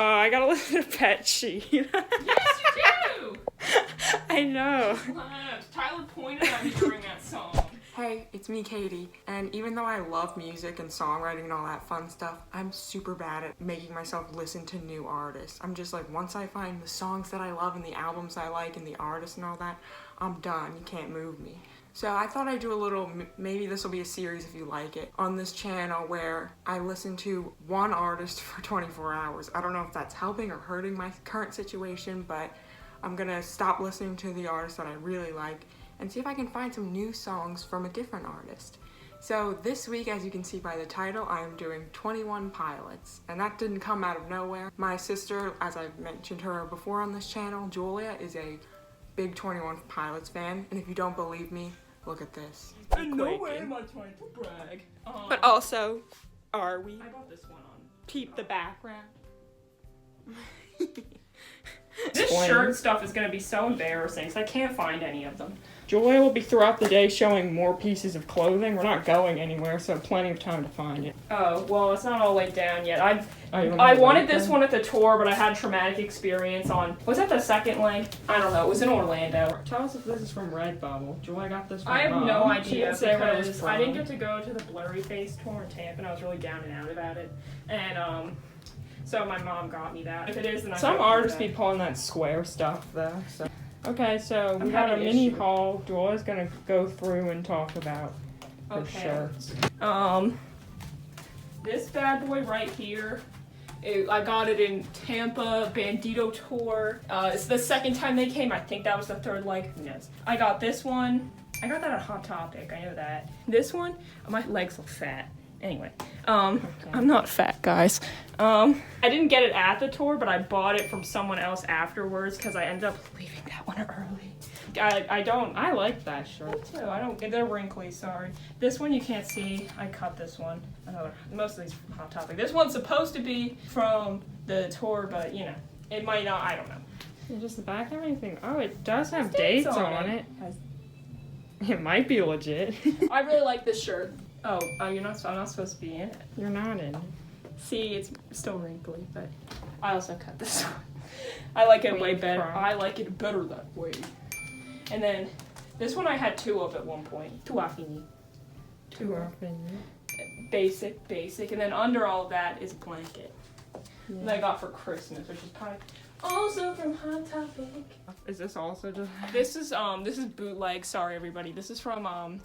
I gotta listen to Pet Sheet. Yes, you do! I know. Tyler pointed at me during that song. Hey, it's me, Katie, and even though I love music and songwriting and all that fun stuff, I'm super bad at making myself listen to new artists. I'm just like, once I find the songs that I love and the albums I like and the artists and all that, I'm done. You can't move me. So I thought I'd do a little, maybe this will be a series if you like it, on this channel where I listen to one artist for 24 hours. I don't know if that's helping or hurting my current situation, but I'm gonna stop listening to the artists that I really like and see if I can find some new songs from a different artist. So this week, as you can see by the title, I am doing 21 Pilots, and that didn't come out of nowhere. My sister, as I've mentioned her before on this channel, Julia, is a big 21 Pilots fan, and if you don't believe me, look at this. In no way am I trying to brag. But also, are we? I got this one on. Peep the background. This shirt stuff is gonna be so embarrassing because I can't find any of them. Julia will be throughout the day showing more pieces of clothing. We're not going anywhere, so plenty of time to find it. Oh, well, it's not all the way down yet. I wanted this one at the tour, but I had a traumatic experience on, was that the second leg? I don't know, it was in Orlando. Tell us if this is from Redbubble. Julia got this from I have Mom. no She idea didn't say what it was because from. I didn't get to go to the Blurry Face tour in Tampa, and I was really down and out about it. And, so my mom got me that. If it is, then I Some artists be pulling that square stuff, though, so. Okay, so we got a mini haul. Julia's gonna go through and talk about her shirts. This bad boy right here, I got it in Tampa Bandito tour. It's the second time they came. I think that was the third leg. Who knows? I got this one. I got that at Hot Topic. I know that. This one, my legs look fat. Anyway, I'm not fat, guys. I didn't get it at the tour, but I bought it from someone else afterwards because I ended up leaving that one early. I like that shirt too. They're wrinkly, sorry. This one you can't see. I cut this one. Most of these from Hot Topic. This one's supposed to be from the tour, but you know, it might not, I don't know. And just the back and everything. Oh, it does have dates on it. It might be legit. I really like this shirt. Oh, I'm not supposed to be in it. You're not in it. See, it's still wrinkly, but I also cut this one. I like it way better. I like it better that way. And then this one I had two of at one point. Two affini. Basic. And then under all of that is a blanket. Yeah. That I got for Christmas, which is probably also from Hot Topic. Is this also just? This is bootleg. Sorry, everybody. This is from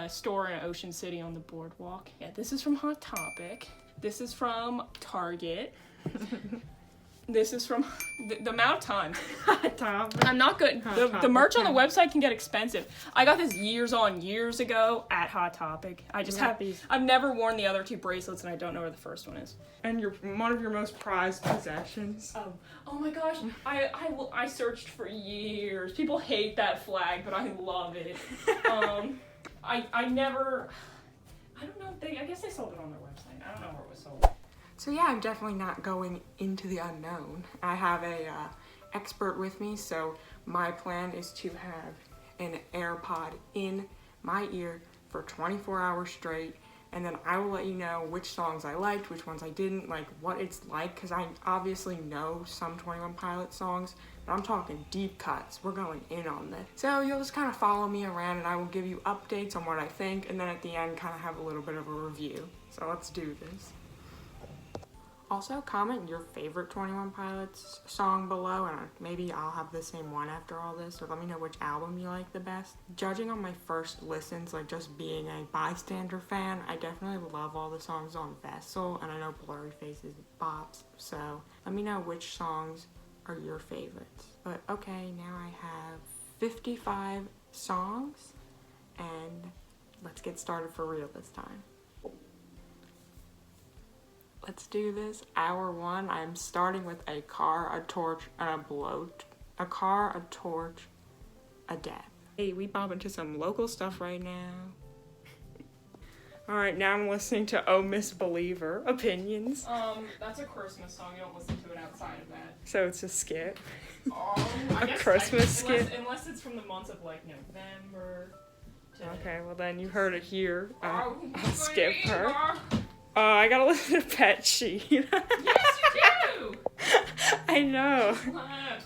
store in Ocean City on the boardwalk. Yeah, this is from Hot Topic. This is from Target. This is from the amount of times. Hot Topic. I'm not good. The merch on the website can get expensive. I got this years ago at Hot Topic. I've never worn the other two bracelets, and I don't know where the first one is. And one of your most prized possessions. Oh my gosh, I searched for years. People hate that flag, but I love it. I don't know, I guess they sold it on their website. I don't know where it was sold. So yeah, I'm definitely not going into the unknown. I have a expert with me, so my plan is to have an AirPod in my ear for 24 hours straight, and then I will let you know which songs I liked, which ones I didn't, like what it's like, because I obviously know some 21 Pilots songs, but I'm talking deep cuts. We're going in on this. So you'll just kind of follow me around and I will give you updates on what I think, and then at the end kind of have a little bit of a review. So let's do this. Also, comment your favorite 21 Pilots song below, and maybe I'll have the same one after all this, or let me know which album you like the best. Judging on my first listens, like just being a bystander fan, I definitely love all the songs on Vessel, and I know Blurry Face is bops, so let me know which songs are your favorites. But okay, now I have 55 songs, and let's get started for real this time. Let's do this. Hour one, I'm starting with a car, a torch, and a bloat. A car, a torch, a death. Hey, we bump into some local stuff right now. Alright, now I'm listening to Oh Miss Believer, Opinions. That's a Christmas song. You don't listen to it outside of that. So it's a skit. I guess Christmas skit? Unless it's from the months of like November. Okay, well then you heard it here. I'll skip her. I gotta listen to Pet Sheet. Yes, you do! I know.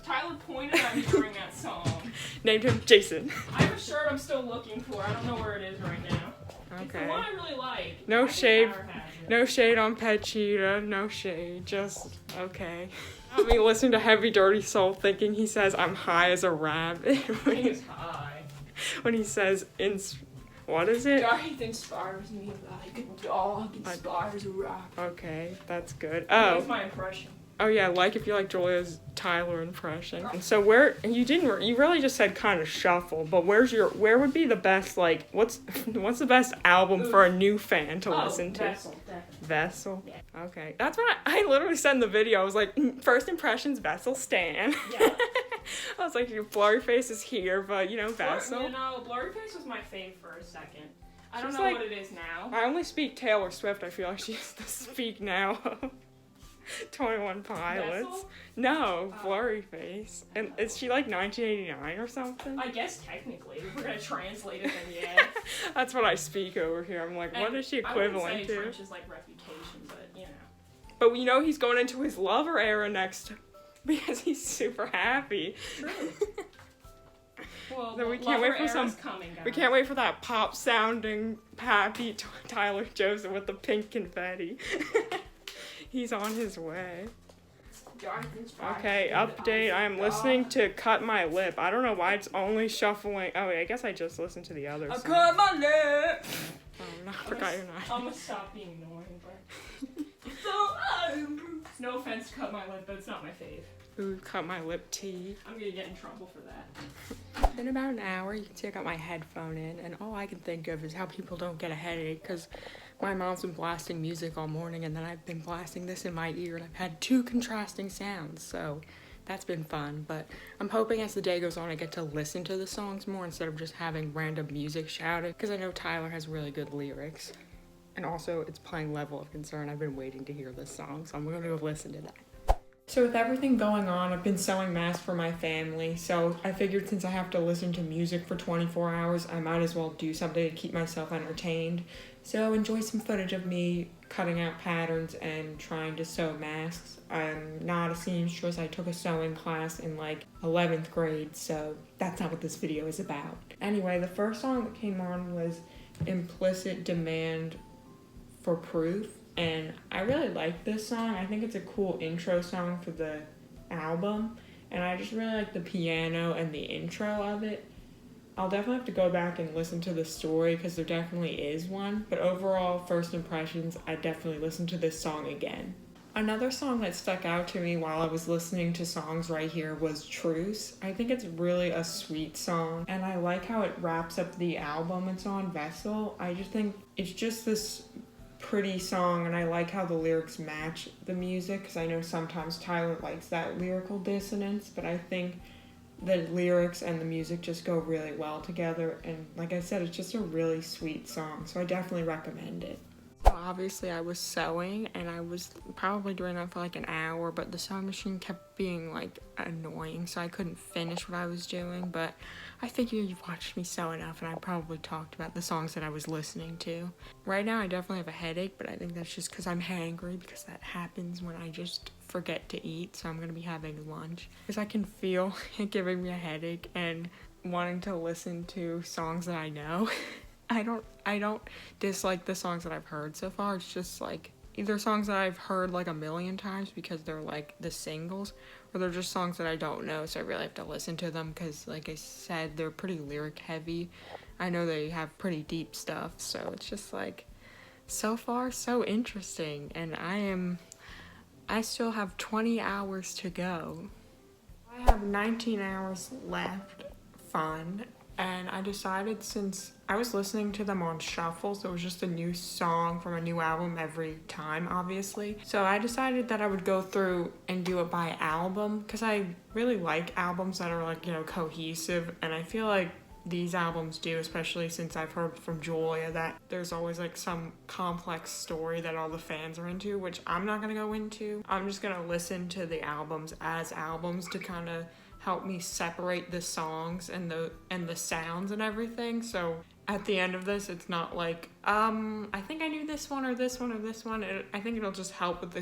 Tyler pointed at me during that song. Named him Jason. I have a shirt I'm still looking for. I don't know where it is right now. It's the Okay. one I really like. No I think shade. Tyler has it. No shade on Pet Cheetah. No shade. Just okay. Got me listening to Heavy Dirty Soul thinking he says I'm high as a rabbit. He is high. When he says what is it? Darth inspires me like a dog inspires a rock. Okay, that's good. That's Oh. my impression. Oh yeah, like if you like Julia's Tyler impression. And so you really just said kind of shuffle, but where would be the best, like, what's the best album for a new fan to listen to? Vessel, definitely. Vessel? Yeah. Okay. That's what I literally said in the video. I was like, first impressions, Vessel Stan. Yeah. I was like, your blurry face is here, but Vessel. Blurry Face was my fave for a second. I don't She's know like- what it is now. I only speak Taylor Swift. I feel like she has to speak now. 21 Pilots. Vessel? No, blurry face. And is she like 1989 or something? I guess technically, if we're gonna translate it, then yeah. That's what I speak over here. I'm like, what And is she I wouldn't equivalent say to? French is like reputation, but you know. But he's going into his lover era next because he's super happy. True. Well, So we the can't wait lover for some- era's coming, guys. We can't wait for that pop sounding happy Tyler Joseph with the pink confetti. He's on his way. Darth inspires Okay, me update. like I am a listening dog. to Cut My Lip. I don't know why it's only shuffling. Oh, I guess I just listened to the other I song. cut my lip. Oh, no, I forgot you're not. I'm gonna stop being annoying, but. No offense to Cut My Lip, but it's not my fave. Ooh, Cut My Lip tea. I'm gonna get in trouble for that. In about an hour, you can see I got my headphone in, and all I can think of is how people don't get a headache, because my mom's been blasting music all morning, and then I've been blasting this in my ear, and I've had two contrasting sounds, so that's been fun. But I'm hoping as the day goes on, I get to listen to the songs more instead of just having random music shouted, because I know Tyler has really good lyrics. And also, it's playing Level of Concern. I've been waiting to hear this song, so I'm going to go listen to that. So with everything going on, I've been sewing masks for my family, so I figured since I have to listen to music for 24 hours, I might as well do something to keep myself entertained. So enjoy some footage of me cutting out patterns and trying to sew masks. I'm not a seamstress. I took a sewing class in like 11th grade, so that's not what this video is about. Anyway, the first song that came on was Implicit Demand for Proof. And I really like this song. I think it's a cool intro song for the album. And I just really like the piano and the intro of it. I'll definitely have to go back and listen to the story because there definitely is one. But overall, first impressions, I definitely listen to this song again. Another song that stuck out to me while I was listening to songs right here was Truce. I think it's really a sweet song. And I like how it wraps up the album it's on, Vessel. I just think it's just this pretty song, and I like how the lyrics match the music, because I know sometimes Tyler likes that lyrical dissonance, but I think the lyrics and the music just go really well together, and like I said, it's just a really sweet song, so I definitely recommend it. So obviously I was sewing, and I was probably doing that for like an hour, but the sewing machine kept being like annoying, so I couldn't finish what I was doing, but I figure you've watched me sew enough, and I probably talked about the songs that I was listening to. Right now I definitely have a headache, but I think that's just because I'm hangry, because that happens when I just forget to eat, so I'm going to be having lunch. Because I can feel it giving me a headache and wanting to listen to songs that I know. I don't dislike the songs that I've heard so far. It's just like either songs that I've heard like a million times because they're like the singles, or they're just songs that I don't know, so I really have to listen to them because, like I said, they're pretty lyric heavy. I know they have pretty deep stuff, so it's just like so far so interesting, and I still have 20 hours to go. I have 19 hours left. Fun. And I decided, since I was listening to them on shuffle, so it was just a new song from a new album every time, obviously. So I decided that I would go through and do it by album, because I really like albums that are like, cohesive, and I feel like these albums do, especially since I've heard from Julia that there's always like some complex story that all the fans are into, which I'm not gonna go into. I'm just gonna listen to the albums as albums to kind of help me separate the songs and the sounds and everything. So at the end of this, it's not like I think I knew this one or this one or this one. I think it'll just help with the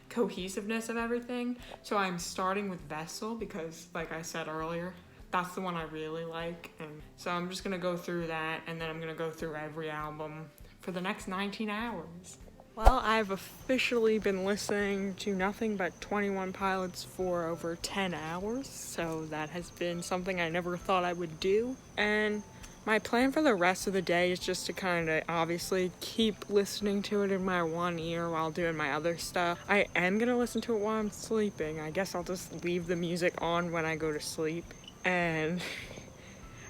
cohesiveness of everything. So I'm starting with Vessel because, like I said earlier, that's the one I really like. And so I'm just gonna go through that, and then I'm gonna go through every album for the next 19 hours. Well, I've officially been listening to nothing but 21 Pilots for over 10 hours, so that has been something I never thought I would do. And my plan for the rest of the day is just to kind of obviously keep listening to it in my one ear while doing my other stuff. I am going to listen to it while I'm sleeping. I guess I'll just leave the music on when I go to sleep. And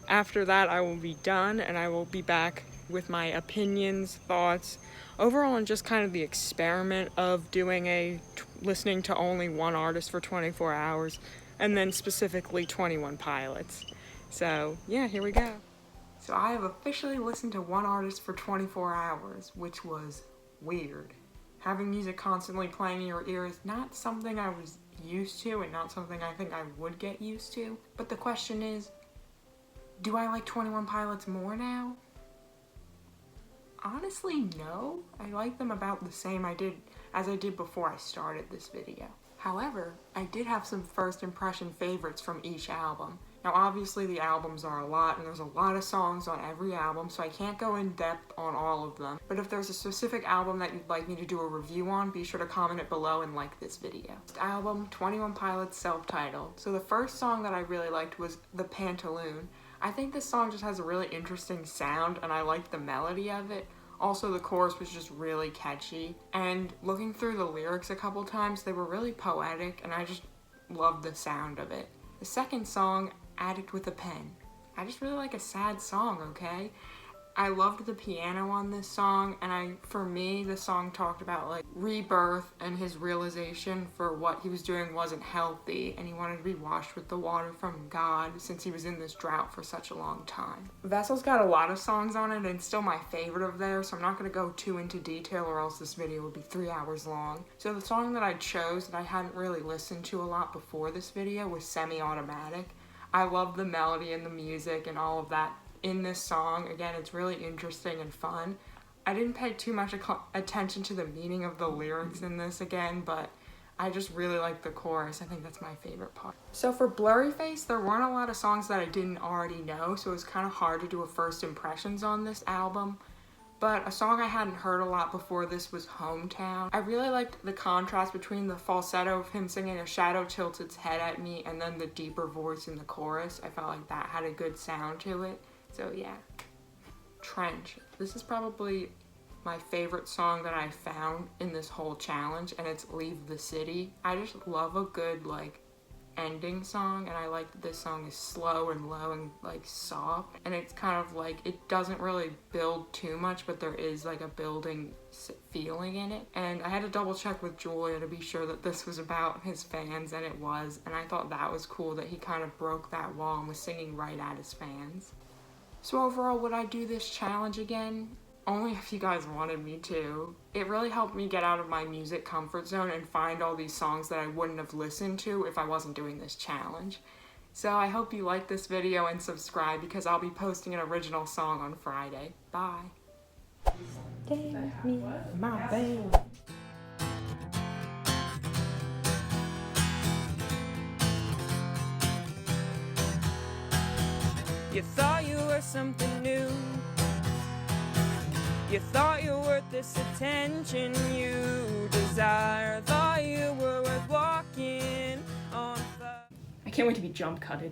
after that, I will be done, and I will be back with my opinions, thoughts, overall, and just kind of the experiment of doing listening to only one artist for 24 hours, and then specifically 21 Pilots. So yeah, here we go. So I have officially listened to one artist for 24 hours, which was weird. Having music constantly playing in your ear is not something I was used to, and not something I think I would get used to. But the question is, do I like 21 Pilots more now? Honestly, no. I like them about the same as I did before I started this video. However, I did have some first impression favorites from each album. Now obviously the albums are a lot, and there's a lot of songs on every album, so I can't go in depth on all of them. But if there's a specific album that you'd like me to do a review on, be sure to comment it below and like this video. Next album, 21 Pilots, self-titled. So the first song that I really liked was The Pantaloon. I think this song just has a really interesting sound, and I like the melody of it. Also, the chorus was just really catchy, and looking through the lyrics a couple times, they were really poetic, and I just loved the sound of it. The second song, Addict with a Pen. I just really like a sad song, okay? I loved the piano on this song, and for me, the song talked about like rebirth and his realization for what he was doing wasn't healthy, and he wanted to be washed with the water from God since he was in this drought for such a long time. Vessel's got a lot of songs on it, and still my favorite of theirs, so I'm not going to go too into detail or else this video would be 3 hours long. So the song that I chose that I hadn't really listened to a lot before this video was Semi-Automatic. I love the melody and the music and all of that in this song. Again, it's really interesting and fun. I didn't pay too much attention to the meaning of the lyrics in this again, but I just really like the chorus. I think that's my favorite part. So for Blurryface, there weren't a lot of songs that I didn't already know, so it was kind of hard to do a first impressions on this album. But a song I hadn't heard a lot before this was Hometown. I really liked the contrast between the falsetto of him singing A Shadow Tilts Its Head at Me and then the deeper voice in the chorus. I felt like that had a good sound to it. So yeah. Trench. This is probably my favorite song that I found in this whole challenge, and it's Leave the City. I just love a good like ending song, and I like that this song is slow and low and like soft, and it's kind of like it doesn't really build too much, but there is like a building feeling in it. And I had to double check with Julia to be sure that this was about his fans, and it was, and I thought that was cool that he kind of broke that wall and was singing right at his fans. So overall, would I do this challenge again? Only if you guys wanted me to. It really helped me get out of my music comfort zone and find all these songs that I wouldn't have listened to if I wasn't doing this challenge. So I hope you like this video and subscribe because I'll be posting an original song on Friday. Bye. Take me, my baby. You thought you were something new. You thought you were worth this attention you desire. Thought you were worth walking on fire. I can't wait to be jump cutted.